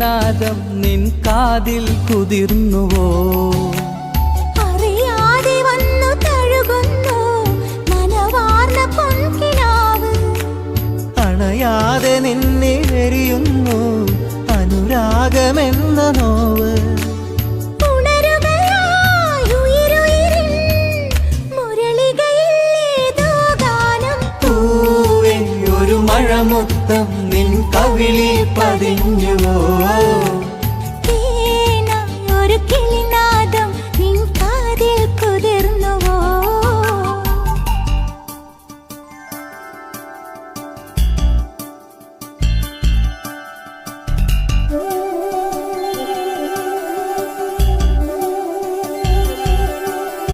സംഗീതനാദം നിൻ കാതിൽ കുതിർന്നുവോ? അറിയാതെ വന്നു തഴുകുന്നു നനവാർന്ന പൊൻകിനാവ്. അണയാതെ നിന്നിലെരിയുന്നു അനുരാഗമെന്ന നോവ്. മഴമുത്തം നിൻ കവിളിൽ പതിഞ്ഞുവോ?